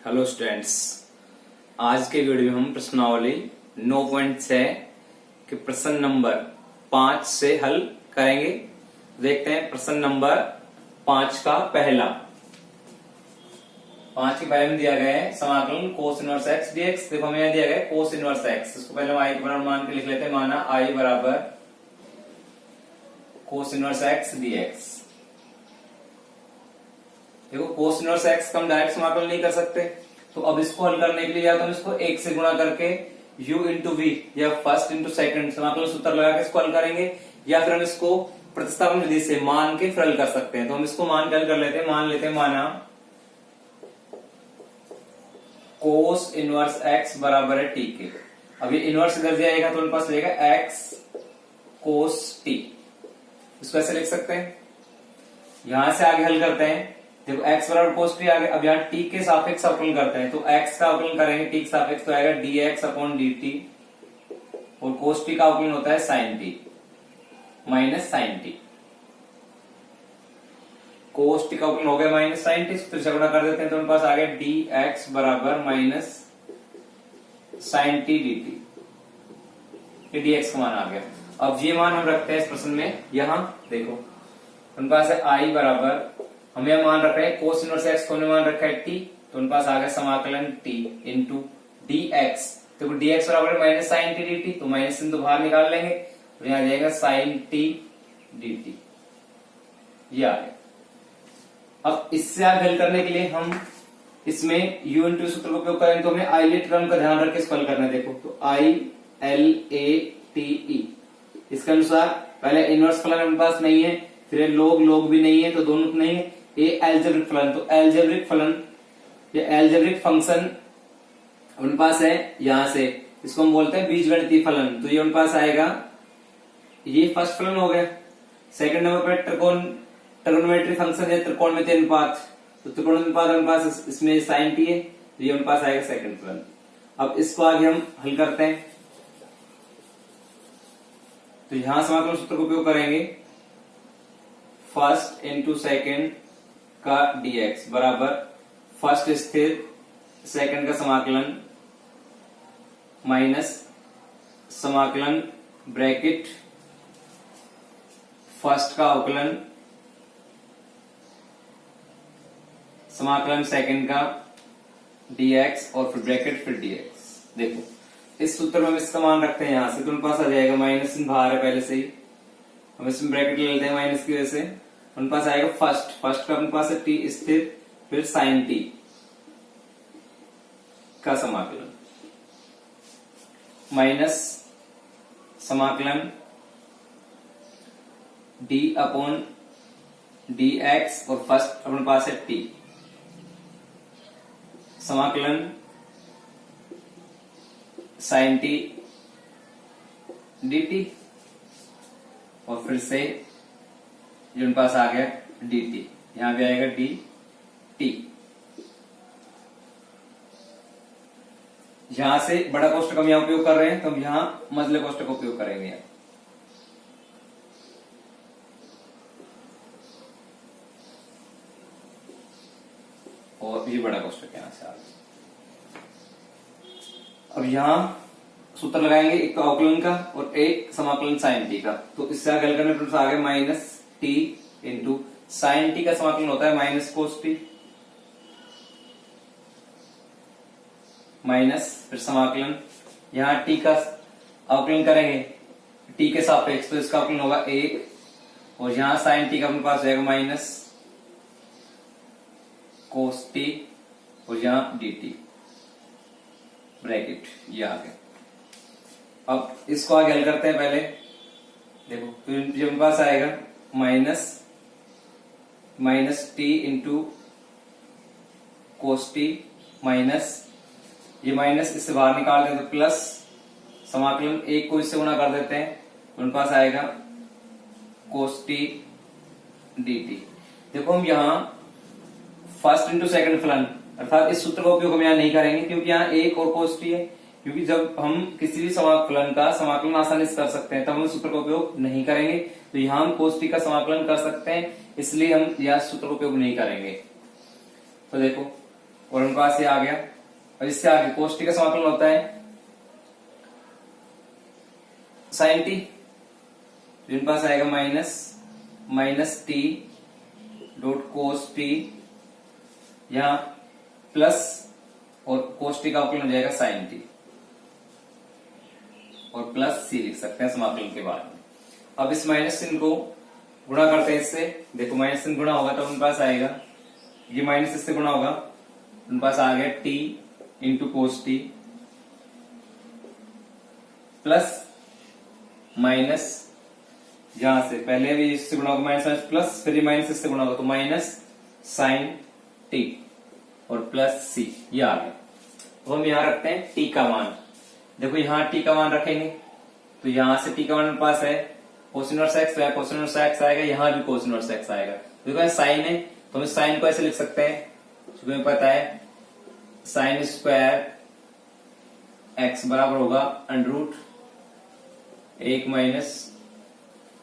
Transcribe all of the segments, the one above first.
Hello students, आज के video में हम प्रश्नावली 9.6 के प्रश्न नंबर 5 से हल करेंगे। देखते हैं प्रश्न नंबर 5 का पहला। 5 के पहले में दिया गया है समाकलन कोस इनवर्स एक्स डीएक्स। देखो हमें यहाँ दिया गया है कोस इनवर्स एक्स। इसको पहले हम आई के बराबर मान के लिख लेते हैं। माना आई बराबर कोस इनवर्स एक्स डीएक्स। देखो कोस इनवर्स एक्स का हम डायरेक्ट समाकलन नहीं कर सकते, तो अब इसको हल करने के लिए या तो हम इसको एक से गुणा करके u इंटू वी या फर्स्ट इंटू सेकंड समाकलन सूत्र लगा के इसको हल करेंगे, या फिर हम इसको प्रतिस्थापन विधि से मान के फिर हल कर सकते हैं। तो हम इसको मान के हल कर लेते हैं। मान लेते हैं माना कोस इनवर्स एक्स बराबर है टी के। अब ये इनवर्स इधर जाएगा तो उनके पास रहेगा एक्स कोस टी। इसको ऐसे लिख सकते हैं। यहां से आगे हल करते हैं। देखो x बराबर कोस टी आ गया। अब यहाँ t के सापेक्ष अवकलन करते हैं, तो x का अवकलन करेंगे t के सापेक्ष तो आएगा dx अपॉन dt, और कोस टी का अवकलन होता है sine T minus sine T. Cos T का अवकलन हो गया माइनस साइन टी, तो गुणा कर देते हैं तो उनके पास आ गया dx बराबर माइनस साइन टी dt। ये dx का मान आ गया। अब ये मान हम रखते हैं इस प्रश्न में। यहां देखो उनके पास है i बराबर, हमें मान रखा है कोस इनवर्स एक्स को हमने मान रखा है टी, तो उनके पास आ गया समाकलन टी इंटू डी एक्स। तो dx बराबर minus sine t d t, तो माइनस से तो बाहर निकाल लेंगे, तो यहाँ जाएगा साइन टी डी टी। ये आ गया। अब इससे आगे हल करने के लिए हम इसमें u इंटू सूत्र का उपयोग करेंगे, तो हमें आइलेट टर्म का ध्यान रख के इसको हल करना है। देखो तो I L A T E, इसके अनुसार पहले इनवर्स फलन हमारे पास नहीं है, फिर लोग भी नहीं है, तो दोनों नहीं है। ए एल्जेब्रिक फलन, तो एल्जेब्रिक फलन या एल्जेब्रिक फंक्शन उनके पास है यहां से, इसको हम बोलते हैं बीजगणितीय फलन। तो ये उनके पास आएगा, ये फर्स्ट फलन हो गया। सेकंड नंबर पर ट्रिगोनोमेट्री फंक्शन है त्रिकोणमितीय अनुपात, तो त्रिकोणमितीय अनुपात उनके पास इसमें साइन टी है, तो ये उनके पास आएगा सेकंड फलन। अब इसको आगे हम हल करते हैं, तो यहां समाकलन सूत्र का उपयोग करेंगे। फर्स्ट इंटू सेकेंड का dx बराबर फर्स्ट स्थिर सेकंड का समाकलन माइनस समाकलन ब्रैकेट फर्स्ट का अवकलन समाकलन सेकंड का dx और फिर ब्रैकेट फिर dx। देखो इस सूत्र में हम इसका मान रखते हैं यहां से, तो उनके पास आ जाएगा माइनस बाहर है पहले से ही, हम इसमें ब्रैकेट ले लेते हैं माइनस की वजह से। उनके पास आएगा फर्स्ट का उनके पास है टी स्थिर, फिर साइन टी का समाकलन माइनस समाकलन डी अपॉन डी एक्स, और फर्स्ट अपने पास है टी समाकलन साइन टी डी टी, और फिर से जो उनके पास आ गया डी टी, यहां भी आएगा डी टी। यहां से बड़ा कोष्टक हम यहां उपयोग कर रहे हैं, तो हम यहां मझले कोष्टक का उपयोग करेंगे। और ये बड़ा कोष्टक यहां से आ गया। अब यहां सूत्र लगाएंगे, एक तो अवकलन का और एक समाकलन साइन टी का। तो इससे आगे हल करने पर आ गया minus T into sine T का समाकलन होता है माइनस कोस टी, माइनस फिर समाकलन यहां टी का अवकलन करेंगे टी के सापेक्ष, तो इसका अवकलन होगा एक, और यहां साइन टी का अपने पास रहेगा माइनस कोस टी, और यहां डी टी ब्रैकेट। ये आ गया। अब इसको आगे हल करते हैं पहले। देखो तो जो हमारे पास आएगा minus T into cos T minus, ये माइनस इससे बाहर निकाल दें तो प्लस समाकलन एक को इससे गुणा कर देते हैं, उनके पास आएगा कोस टी डी टी। देखो हम यहाँ फर्स्ट इंटू सेकंड फलन अर्थात इस सूत्र का उपयोग हम यहाँ नहीं करेंगे, क्योंकि यहाँ एक और कोस टी है। क्योंकि जब हम किसी भी फलन का समाकलन आसानी से कर सकते हैं, तब हम सूत्र का उपयोग नहीं करेंगे। तो यहाँ हम कोस टी का समाकलन कर सकते हैं, इसलिए हम यह सूत्र का उपयोग नहीं करेंगे। तो देखो और उनके पास ये आ गया। और इससे आगे cos t का समाकलन होता है sin t, जिनके पास आएगा minus T dot cos t, यहां प्लस और कोस टी का अवकलन हो जाएगा साइन टी, और प्लस सी लिख सकते हैं समाकलन के बाद में। अब इस माइनस चिन्ह को गुणा करते हैं इससे, देखो माइनस चिन्ह गुणा होगा तो उनके पास आएगा, ये माइनस इससे गुणा होगा, उनके पास आ गया T into cos T plus minus, यहां से पहले भी इससे गुणा होगा माइनस प्लस, फिर माइनस इससे गुणा होगा तो माइनस साइन टी और प्लस सी, ये आ गया। तो हम यहां रखते हैं टी का मान, देखो यहां टी का मान रखेंगे तो यहां से टी का मान पास है कोस इनवर्स एक्स, तो कोस इनवर्स एक्स आएगा, यहां भी कोस इनवर्स एक्स आएगा। देखो साइन है तो हम साइन को ऐसे लिख सकते हैं, क्योंकि हमें पता है साइन स्क्वायर एक्स बराबर होगा under root 1 minus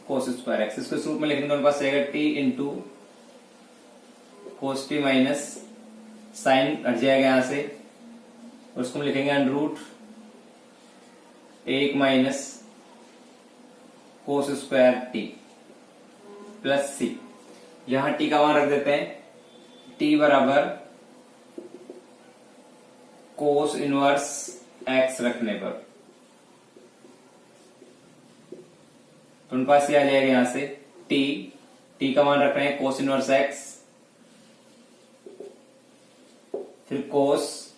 cos square X. इसको इस रूप में लिखेंगे तो हमारे पास आएगा T into cos T minus sine हट जाएगा यहां से, और उसको हम लिखेंगे under root 1 minus cos square T plus C. यहां टी का मान रख देते हैं, टी बराबर कोस इनवर्स एक्स रखने पर तो उनके पास ये आ जाएगा यहां से टी का मान रख रहे हैं कोस इनवर्स एक्स, फिर कोस,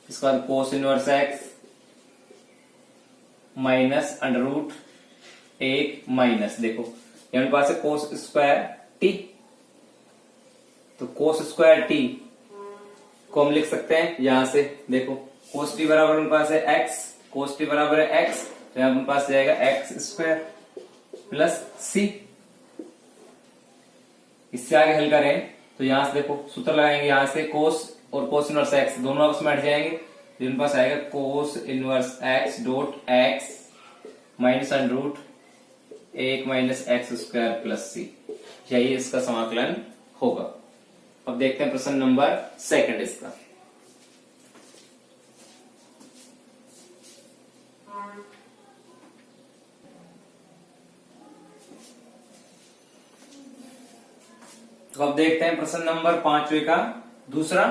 इसके बाद cos inverse x minus under root 1 minus, देखो यहां पास है कोस स्क्वायर टी, तो कोस स्क्वायर टी को हम लिख सकते हैं यहां से, देखो कोस टी बराबर उनके पास है एक्स, कोस टी बराबर है एक्स, तो यहां उनके पास जाएगा एक्स स्क्वायर प्लस सी। इससे आगे हल करें तो यहां से देखो सूत्र लगाएंगे, यहां से कोस और कोस इनवर्स एक्स दोनों आपस में हट जाएंगे, तो इनके पास आएगा cos inverse X dot X minus under root 1 minus X square plus C, यही इसका समाकलन होगा। अब देखते हैं प्रश्न नंबर 2 इसका। तो अब देखते हैं प्रश्न नंबर 5 का दूसरा।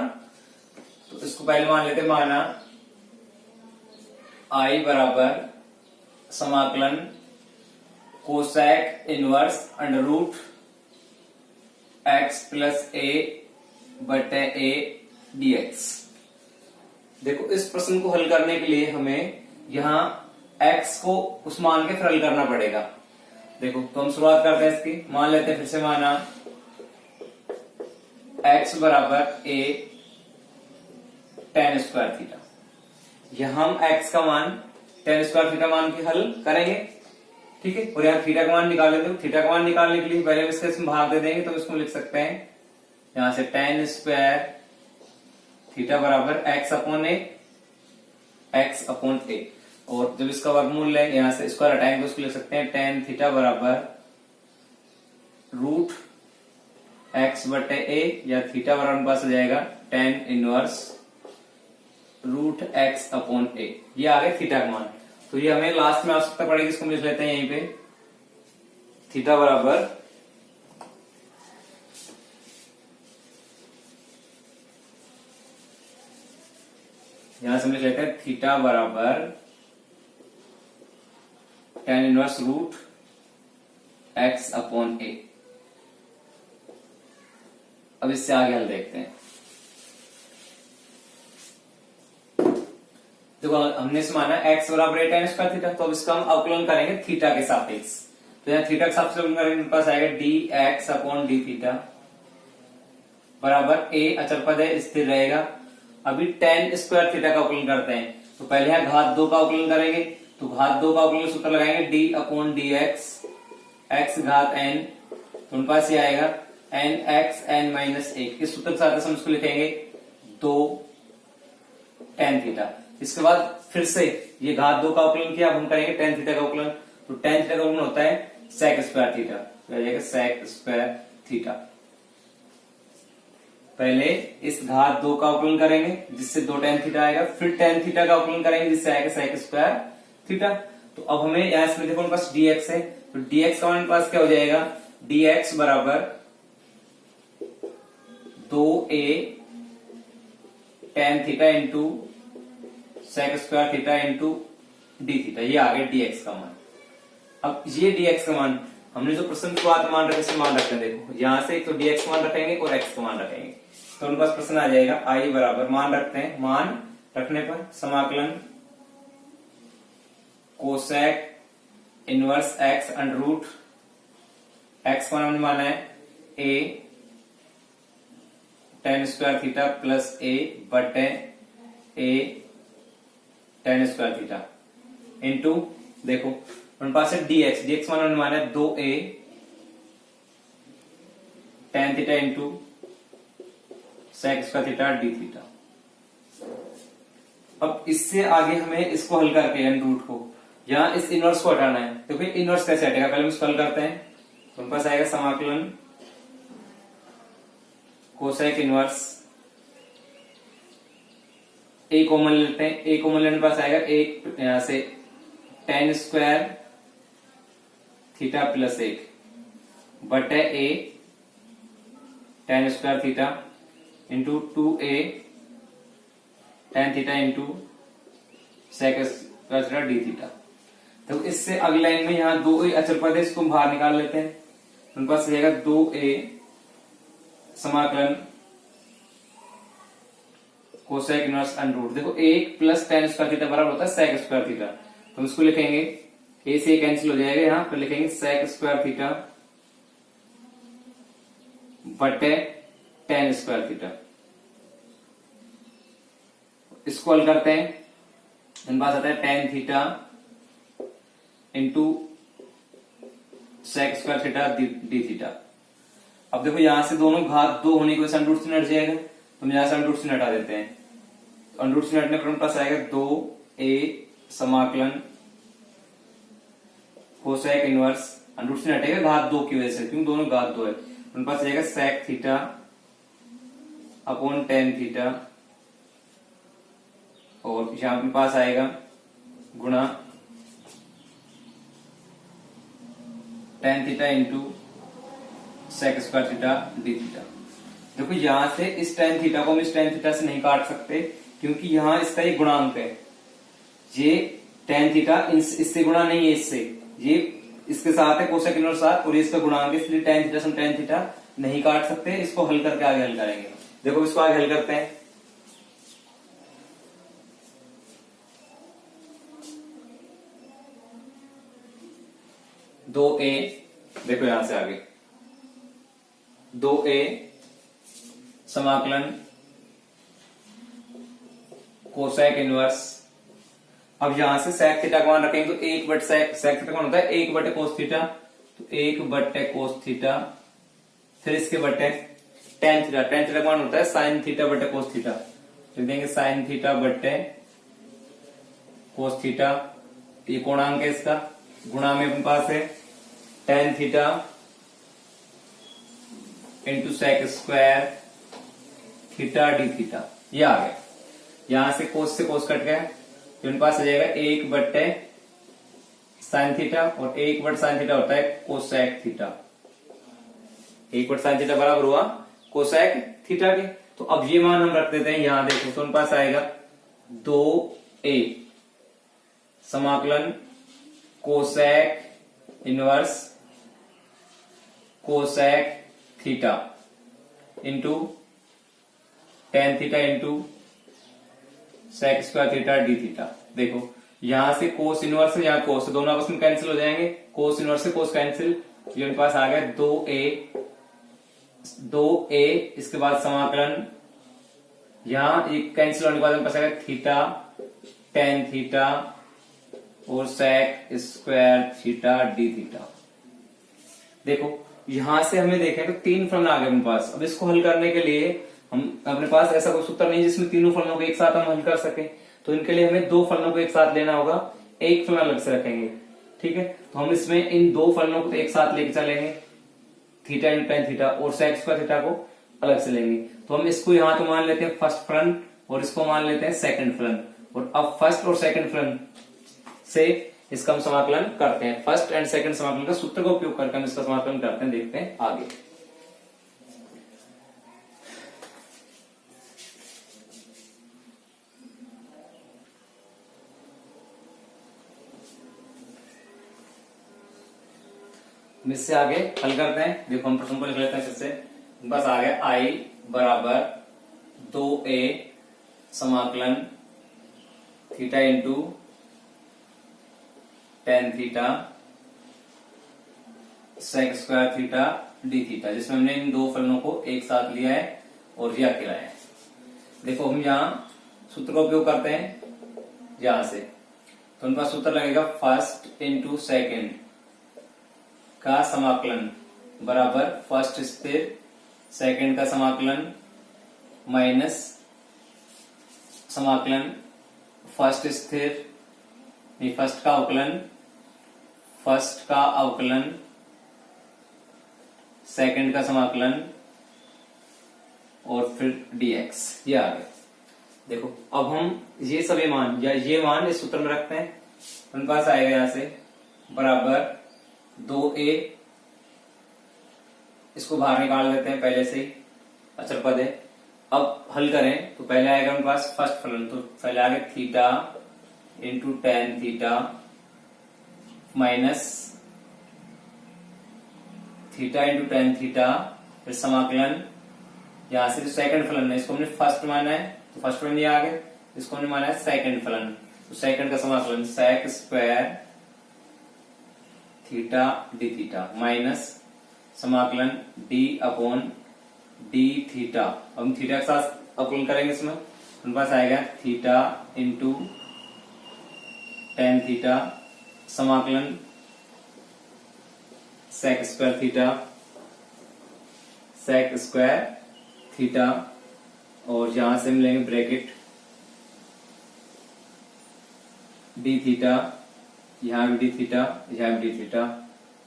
तो इसको पहले मान लेते, माना आई बराबर समाकलन cosec inverse under root X plus A बटे ए डीएक्स। देखो इस प्रश्न को हल करने के लिए हमें यहां x को उस मान के फिर हल करना पड़ेगा। देखो तो हम शुरुआत करते हैं इसकी, मान लेते हैं फिर से, माना x बराबर a tan स्क्वायर थीटा। यहां हम x का मान tan स्क्वायर थीटा मान के हल करेंगे, ठीक है। और यहाँ थीटा का मान निकाल लेते हो, थीटा का मान निकालने के लिए पहले इसके इसमें भाग दे देंगे, तो इसको लिख सकते हैं यहां से tan स्क्वायर थीटा बराबर x अपॉन ए, और जब इसका वर्गमूल लेंगे यहां से स्क्वायर हटाएंगे तो उसको लिख सकते हैं tan थीटा बराबर रूट x बटे ए, या थीटा बराबर पास हो जाएगा tan inverse root x upon A. ये आ गया थीटा का मान। तो ये हमें लास्ट में आवश्यकता पड़ेगी, इसको हम लिख लेते हैं यहीं पे, थीटा बराबर यहां से हम लिख लेते हैं थीटा बराबर tan inverse root x upon A. अब इससे आगे हल देखते हैं। देखो हमने से माना x बराबर tan स्क्वायर थीटा, तो अब इसका हम अवकलन करेंगे थीटा के सापेक्ष। तो यहाँ थीटा के सापेक्ष अवकलन करेंगे, मेरे पास आएगा dx अपॉन डी थीटा बराबर a अचर पद है स्थिर रहेगा। अभी tan स्क्वायर थीटा का अवकलन करते हैं, तो पहले यहाँ घात 2 का अवकलन करेंगे, तो घात 2 का अवकलन सूत्र लगाएंगे d अपॉन डी x घात n, तो उनके पास ये आएगा n x n माइनस 1। इस सूत्र के साथ हम इसको लिखेंगे 2 tan थीटा। इसके बाद फिर से ये घात 2 का अवकलन किया, अब हम करेंगे tan थीटा का अवकलन, तो tan थीटा का अवकलन होता है sec स्क्वायर थीटा, तो आ जाएगा sec स्क्वायर थीटा। पहले इस घात 2 का अवकलन करेंगे जिससे 2 tan थीटा आएगा, फिर tan थीटा का अवकलन करेंगे जिससे आएगा sec स्क्वायर थीटा। तो अब हमें यहाँ इसमें देखो, पास dx है, तो dx का हमारे पास क्या हो जाएगा, dx बराबर 2a tan theta into sec square theta into D theta, ये आ गया dx का मान। अब ये dx का मान हमने जो प्रश्न को मान रखे इसमें मान रखते हैं, देखो यहां से तो dx का मान रखेंगे और x का मान रखेंगे, तो उनके पास प्रश्न आ जाएगा i बराबर मान रखते हैं, मान रखने पर समाकलन cosec inverse x under root x का हमने माना है a tan square theta plus a बटे a tan square theta into देखो उनके पास है dx मान हमने माना है 2a tan theta into sec square theta d theta. अब इससे आगे हमें इसको हल करके एन रूट को यहाँ इस इनवर्स को हटाना है, तो फिर इनवर्स कैसे हटेगा, पहले हम इसको हल करते हैं। तो उनके पास आएगा समाकलन कोसेक इनवर्स, ए कॉमन लेते हैं, ए कॉमन लेने के पास आएगा एक यहां से tan स्क्वायर थीटा प्लस 1 बटे a tan square theta into 2a tan theta into sec square theta d theta. तो इससे अगली लाइन में यहाँ 2a अचर पद है, इसको बाहर निकाल लेते हैं। उनके पास रहेगा 2a समाकलन कोसेक इनवर्स अंडर रूट, देखो 1 प्लस tan स्क्वायर थीटा बराबर होता है sec स्क्वायर थीटा, तो हम इसको लिखेंगे a से कैंसिल हो जाएगा, यहाँ पर लिखेंगे sec स्क्वायर थीटा बटे tan स्क्वायर थीटा। इसको हल करते हैं, हमारे पास आता है tan theta into sec square theta d theta. अब देखो यहां से दोनों घात 2 होने की वजह से अंडर रूट से हट जाएगा, तो हम यहां से अंडर रूट से हटा देते हैं। तो अंडर रूट से हटने पर हमारे पास आएगा 2a समाकलन कोसेक इनवर्स, अंडर रूट से हटेगा घात 2 की वजह से, क्योंकि दोनों घात 2 है। उनके पास आएगा sec theta upon tan theta, और यहां अपने पास आएगा गुणा tan theta into sec square theta d theta. देखो यहां से इस tan थीटा को हम इस tan थीटा से नहीं काट सकते, क्योंकि यहां इसका ये गुणांक है, ये tan थीटा इससे गुणा नहीं है, इससे ये इसके साथ है कोसेक इनवर्स साथ, और इसका गुणांक है, इसलिए tan थीटा से हम tan थीटा नहीं काट सकते। इसको हल करके आगे हल करेंगे। देखो इसको आगे हल करते हैं, दो ए, देखो यहां से आगे 2a समाकलन कोसेक इनवर्स, अब यहां से sec थीटा का मान रखेंगे तो 1 बटे sec थीटा कौन होता है 1 बटे कोस थीटा, तो 1 बटे कोस थीटा, फिर इसके बटे tan थीटा, tan थीटा का मान होता है sin थीटा बटे कोस थीटा, लिख देंगे sin थीटा बटे कोस थीटा, ये कोणांक है इसका, गुणा में अपने पास है tan theta into sec square theta d theta, ये आ गया। यहां से कोस कट गया, तो इनके पास आ जाएगा 1 बटे साइन थीटा, और 1 बटे साइन थीटा होता है कोसेक थीटा, 1 बटे साइन थीटा बराबर हुआ कोसेक थीटा के। तो अब ये मान हम रख देते हैं, यहां देखो तो उनके पास आएगा 2a समाकलन cosec inverse cosec theta into tan theta into sec square theta d theta. देखो यहां से कोस इनवर्स है, यहाँ कोस, दोनों आपस में कैंसिल हो जाएंगे, कोस इनवर्स से कोस कैंसिल, ये उनके पास आ गया 2a, इसके बाद समाकलन यहां एक कैंसिल होने के बाद पास आएगा थीटा tan थीटा और sec square theta d theta. देखो यहां से हमें देखें तो 3 फलन आ गए अपने पास। अब इसको हल करने के लिए हम अपने पास ऐसा कोई सूत्र नहीं जिसमें तीनों फलनों को एक साथ हम हल कर सके, तो इनके लिए हमें 2 फलनों को एक साथ लेना होगा, एक फलन अलग से रखेंगे। ठीक है, तो हम इसमें इन 2 फलनों को तो एक साथ लेके चलेंगे, थीटा इंटू tan थीटा, और sec स्क्वायर थीटा को अलग से लेंगे। तो हम इसको यहाँ तो मान लेते हैं फर्स्ट फलन और इसको मान लेते हैं सेकंड फलन। और अब फर्स्ट और सेकंड फलन से इसका हम समाकलन करते हैं। फर्स्ट एंड सेकंड समाकलन का सूत्र का उपयोग करके हम इसका समाकलन करते हैं, देखते हैं आगे। इससे आगे हल करते हैं। देखो हम प्रश्न को लिख लेते हैं फिर से। बस आ गया आई बराबर 2a समाकलन theta into tan theta sec square theta d theta, जिसमें हमने इन दो फलनों को एक साथ लिया है और यह अकेला है। देखो हम यहाँ सूत्र का उपयोग करते हैं यहां से, तो उनका सूत्र लगेगा फर्स्ट इंटू सेकेंड का समाकलन बराबर फर्स्ट स्थिर सेकंड का समाकलन माइनस समाकलन फर्स्ट स्थिर फर्स्ट का अवकलन सेकंड का समाकलन और फिर dx। ये आ गया। देखो अब हम ये सभी मान या ये मान इस सूत्र में रखते हैं। उनके पास आएगा यहां से बराबर 2a, इसको बाहर निकाल देते हैं पहले से ही, अचर पद है। अब हल करें तो पहले आएगा उनके पास फर्स्ट फलन, तो पहले आगे theta into tan theta minus theta into tan theta, फिर समाकलन यहां से जो सेकंड फलन है इसको हमने फर्स्ट माना है तो फर्स्ट फलन ये आ गया, इसको हमने माना है सेकंड फलन, तो सेकंड का समाकलन sec square theta d theta minus समाकलन डी अपॉन डी थीटा। अब हम थीटा के साथ अवकलन करेंगे इसमें, उनके पास आएगा थीटा इंटू टेन थीटा समाकलन सेक स्क्वायर थीटा और यहां से मिलेंगे ब्रैकेट डी थीटा, यहां भी डी थीटा, यहां भी डी थीटा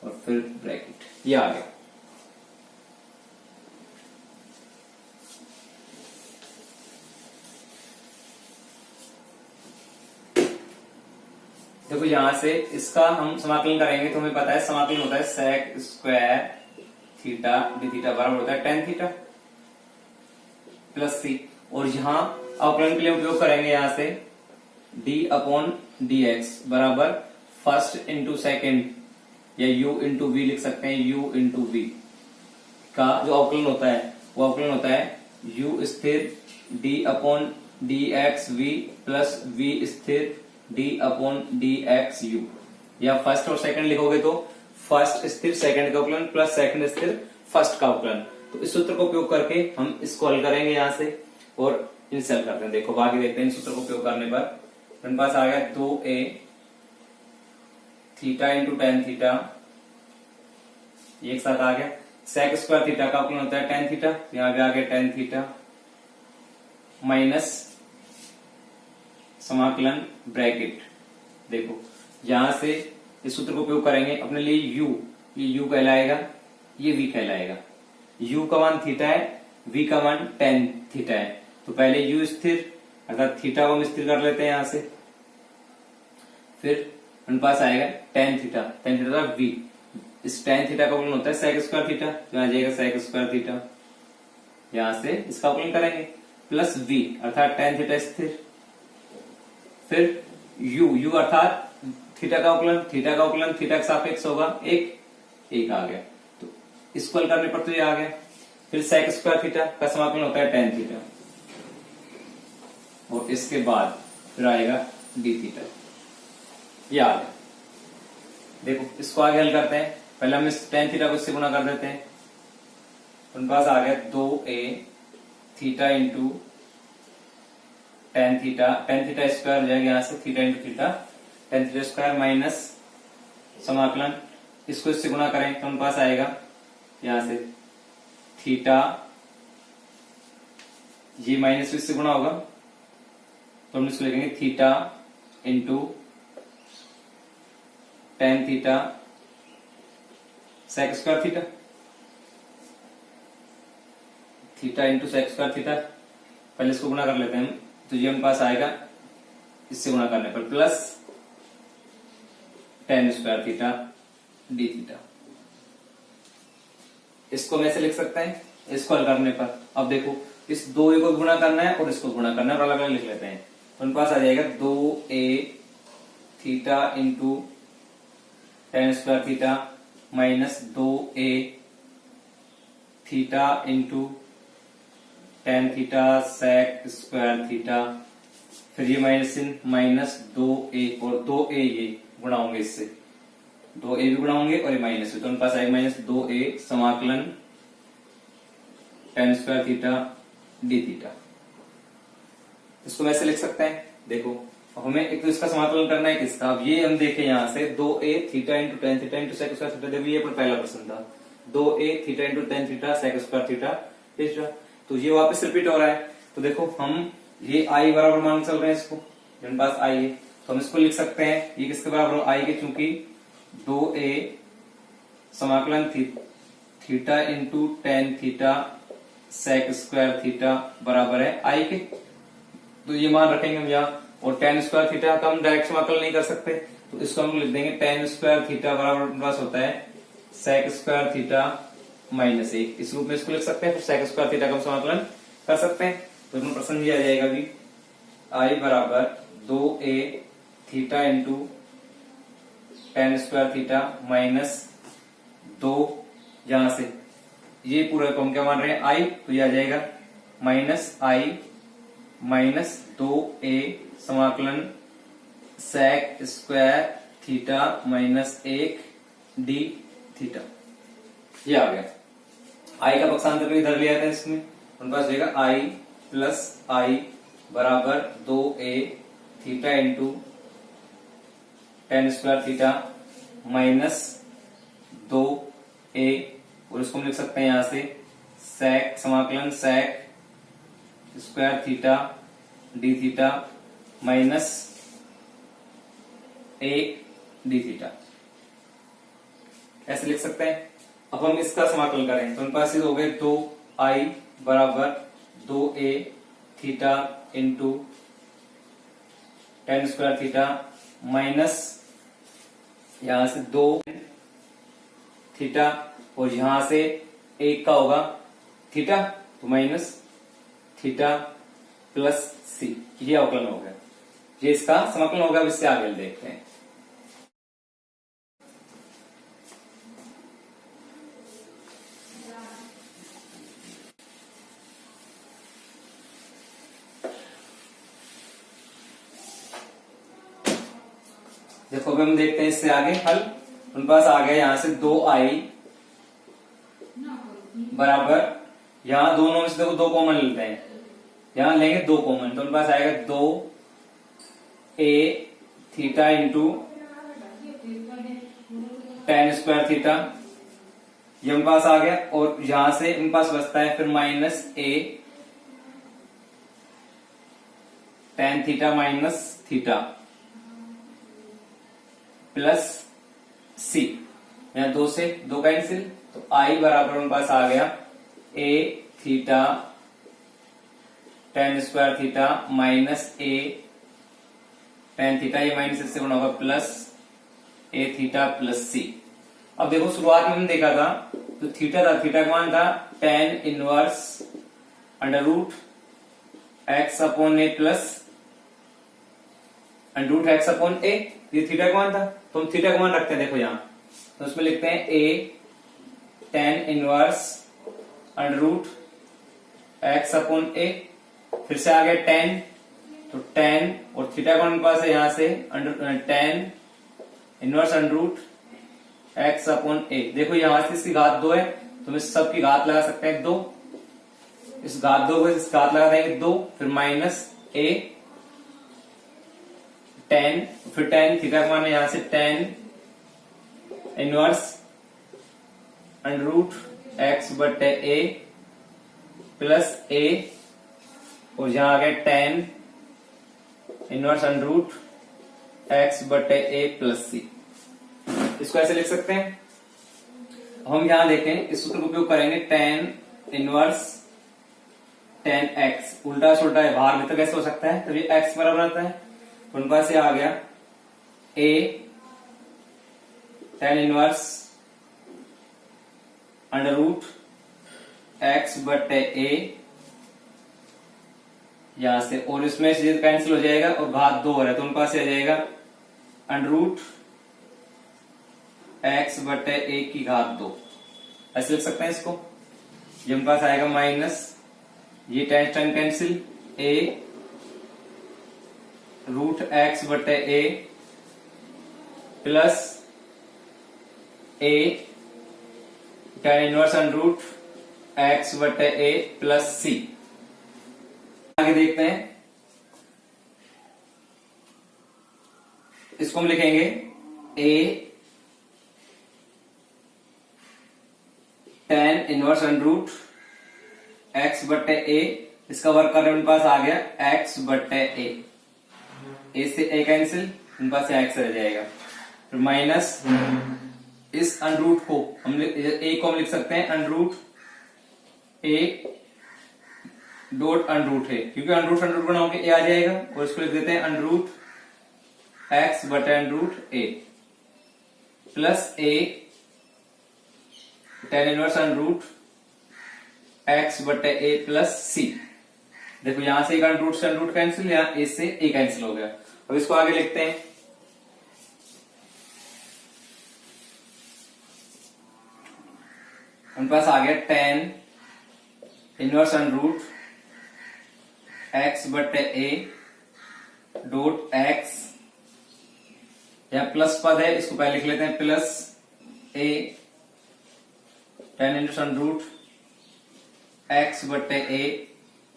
और फिर ब्रैकेट। ये आ गया। देखो यहां से इसका हम समाकलन करेंगे तो हमें पता है समाकलन होता है sec square theta d theta बराबर होता है टेन थीटा प्लस सी, और यहां अवकलन के लिए उपयोग करेंगे यहां से डी अपॉन डी एक्स बराबर फर्स्ट इंटू सेकेंड या u इंटू वी लिख सकते हैं। u इंटू वी का जो अवकलन होता है वो अवकलन होता है u स्थिर d upon d x v plus v स्थिर d upon d x u, या फर्स्ट और सेकंड लिखोगे तो फर्स्ट स्थिर सेकंड का अवकलन प्लस सेकंड स्थिर फर्स्ट का अवकलन। तो इस सूत्र का उपयोग करके हम इसको हल करेंगे यहां से और इनसे हल करते हैं। देखो बाकी देखते हैं। इन सूत्र का उपयोग करने पर मेरे पास आ गया 2a theta into tan theta, एक साथ आ गया। सेक स्क्वायर थीटा का अवकलन होता है टेन थीटा, यहां भी आ गया टेन थीटा माइनस समाकलन ब्रैकेट। देखो यहां से इस सूत्र का उपयोग करेंगे अपने लिए u, ये u कहलाएगा, ये v कहलाएगा। u का मान थीटा है, v का मान टेन थीटा है, तो पहले u स्थिर अर्थात थीटा को हम स्थिर कर लेते हैं यहां से, फिर उनके पास आएगा टेन थीटा v, इस टेन थीटा का अवकलन होता है सेक स्क्वायर थीटा, तो यहां जाएगा सेक स्क्वायर थीटा, यहां से इसका अवकलन करेंगे प्लस v अर्थात टेन थीटा स्थिर, फिर u अर्थात थीटा का अवकलन थीटा के सापेक्ष होगा एक आ गया, तो इसको हल करने पर तो ये आ गया। फिर सेक स्क्वायर थीटा का समाकलन होता है टेन थीटा और इसके बाद फिर आएगा डी थीटा, ये आ गया। देखो इसको आगे हल करते हैं। पहले हम इस टेन थीटा को इससे गुना कर देते हैं, उनके पास आ गया 2a theta into tan theta square हो जाएगा, यहां से theta into theta tan theta square minus समाकलन इसको इससे गुना करें तो उनके पास आएगा यहां से थीटा, ये माइनस इससे गुना होगा तो हम इसको लिखेंगे theta into tan theta sec square theta into sec square theta, पहले इसको गुणा कर लेते हैं हम, तो ये हमारे पास आएगा इससे गुणा करने पर plus ten square theta d theta. इसको हम ऐसे लिख सकते हैं, इसको हल करने पर अब देखो इस 2a को गुणा करना है और इसको गुणा करना है और अलग अलग लिख लेते हैं, तो हमारे पास आ जाएगा 2a theta into tan square theta minus 2a theta into tan theta sec square theta, फिर ये माइनस इन माइनस 2a और 2a ये गुणा होंगे इससे, 2a भी गुणा होंगे और ये माइनस, तो उनके पास आएगा माइनस 2a समाकलन ten square theta d theta. इसको वैसे लिख सकते हैं, देखो अब हमें एक तो इसका समाकलन करना है किसका, अब ये हम देखें यहां से 2a theta into tan theta into sec square theta, देखो ये अपना पहला प्रश्न था 2a theta into tan theta sec square theta theta, तो ये वापस रिपीट हो रहा है। तो देखो हम ये आई बराबर मान चल रहे हैं इसको, मेरे पास आई है तो हम इसको लिख सकते हैं ये किसके बराबर हो, आई के, चूंकि 2a समाकलन theta into tan theta sec square theta बराबर है आई के, तो ये मान रखेंगे हम यहाँ, और टेन स्क्वायर थीटा का हम डायरेक्ट समाकलन नहीं कर सकते, तो इसको हम लिख देंगे टेन स्क्वायर थीटा बराबर पास होता है सेक स्क्वायर थीटा माइनस 1, इस रूप में इसको लिख सकते हैं, फिर सेक स्क्वायर थीटा का हम समाकलन कर सकते हैं। तो इसमें प्रश्न ये आ जाएगा भी आई बराबर 2a theta into tan square theta minus 2, यहां से ये पूरा को हम क्या मान रहे हैं आई, तो ये आ जाएगा माइनस आई माइनस 2a समाकलन sec square theta minus 1 d theta, ये आ गया। आई का पक्षांतर भी इधर लिया था इसमें, उनके पास जाएगा आई प्लस आई बराबर 2a theta into tan square theta minus 2a, और इसको हम लिख सकते हैं यहां से सेक समाकलन sec square theta d theta minus 1 d theta, ऐसे लिख सकते हैं। अब हम इसका समाकलन करें तो उनके पास हो गए 2i बराबर 2a theta into tan square theta minus यहां से 2 थीटा, और यहां से 1 का होगा थीटा, तो माइनस थीटा प्लस सी, ये अवकलन हो गया, ये इसका समाकलन होगा। अब इससे आगे देखते हैं। देखो अभी हम देखते हैं इससे आगे हल, उनके पास आ गया यहां से 2i बराबर, यहां दोनों में से देखो 2 कॉमन लेते हैं, यहां लेंगे 2 कॉमन, तो उनके पास आएगा 2a theta into tan square theta, ये उनके पास आ गया, और यहां से उनके पास बचता है फिर minus a tan theta minus theta plus C, यहां 2 से 2 कैंसिल, तो आई बराबर उनके पास आ गया a theta tan square theta minus a tan theta, ये माइनस इससे गुणा होगा प्लस a थीटा प्लस सी। अब देखो शुरुआत में हमने देखा था तो थीटा था, थीटा का मान था tan inverse under root x upon A plus under root x upon A, ये थीटा का मान था, तो हम थीटा का मान रखते हैं, देखो यहां तो उसमें लिखते हैं a ten inverse under root x upon a, फिर से आ गया टेन, तो टेन और थीटा का पास है यहां से under ten inverse under root x upon a, देखो यहां से इसकी घात 2 है तो हम इस सब की घात लगा सकते हैं 2, इस घात 2 को इस घात लगा देंगे 2, फिर माइनस a टेन, फिर टेन थीटा का मान है यहां से tan inverse under root x बटे ए प्लस ए, और यहां आ गया tan inverse under root x बटे ए प्लस सी, इसको ऐसे लिख सकते हैं। हम यहां देखें इस सूत्र का उपयोग करेंगे टेन इनवर्स 10x, उल्टा सुल्टा है, बाहर भी तो कैसे हो सकता है, तो ये x बराबर आता है। तो उनके पास ये आ गया a tan inverse under root x बटे a, यहां से, और इसमें से कैंसिल हो जाएगा और घात 2 हो रहा है तो उनके पास आ जाएगा अंडर रूट x बटे a की घात 2। ऐसे लिख सकते हैं इसको। ये उनके पास आएगा माइनस, ये टेन कैंसिल, a रूट x बटे a plus a tan inverse under root x बटे a प्लस c। आगे देखते हैं, इसको हम लिखेंगे a tan inverse under root x बटे a, इसका वर्क करने उनके पास आ गया x बटे a से a कैंसिल, उनके पास x रह जाएगा, फिर माइनस इस अंडर रूट को हम a को हम लिख सकते हैं under root a dot under root है, क्योंकि अंडर रूट बनाओ के a आ जाएगा, और इसको लिख देते हैं अंडर रूट x बटे अंडर root a plus a tan inverse under root x बटे a प्लस c। देखो यहां से अंडर रूट से अंडर रूट कैंसिल, यहां a से a कैंसिल हो गया। अब इसको आगे लिखते हैं, उनके पास आ गया tan inverse under root x बटे a डॉट x, यहां प्लस पद है, इसको पहले लिख लेते हैं plus a tan inverse under root x बटे a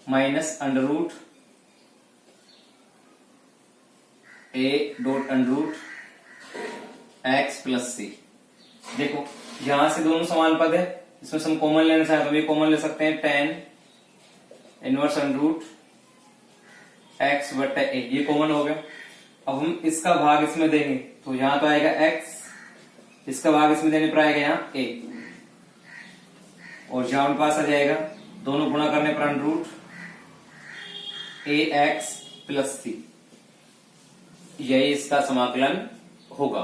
minus under root a dot under root x plus c। देखो यहां से दोनों समान पद है, इसमें से हम कॉमन लेना चाहे तो ये कॉमन ले सकते हैं, tan inverse under root x बटे a, ये कॉमन हो गया। अब हम इसका भाग इसमें देंगे तो यहां तो आएगा x, इसका भाग इसमें देने पर आएगा यहाँ a, और जहां उनके पास आ जाएगा दोनों गुणा करने पर under root ax plus c, यही इसका समाकलन होगा।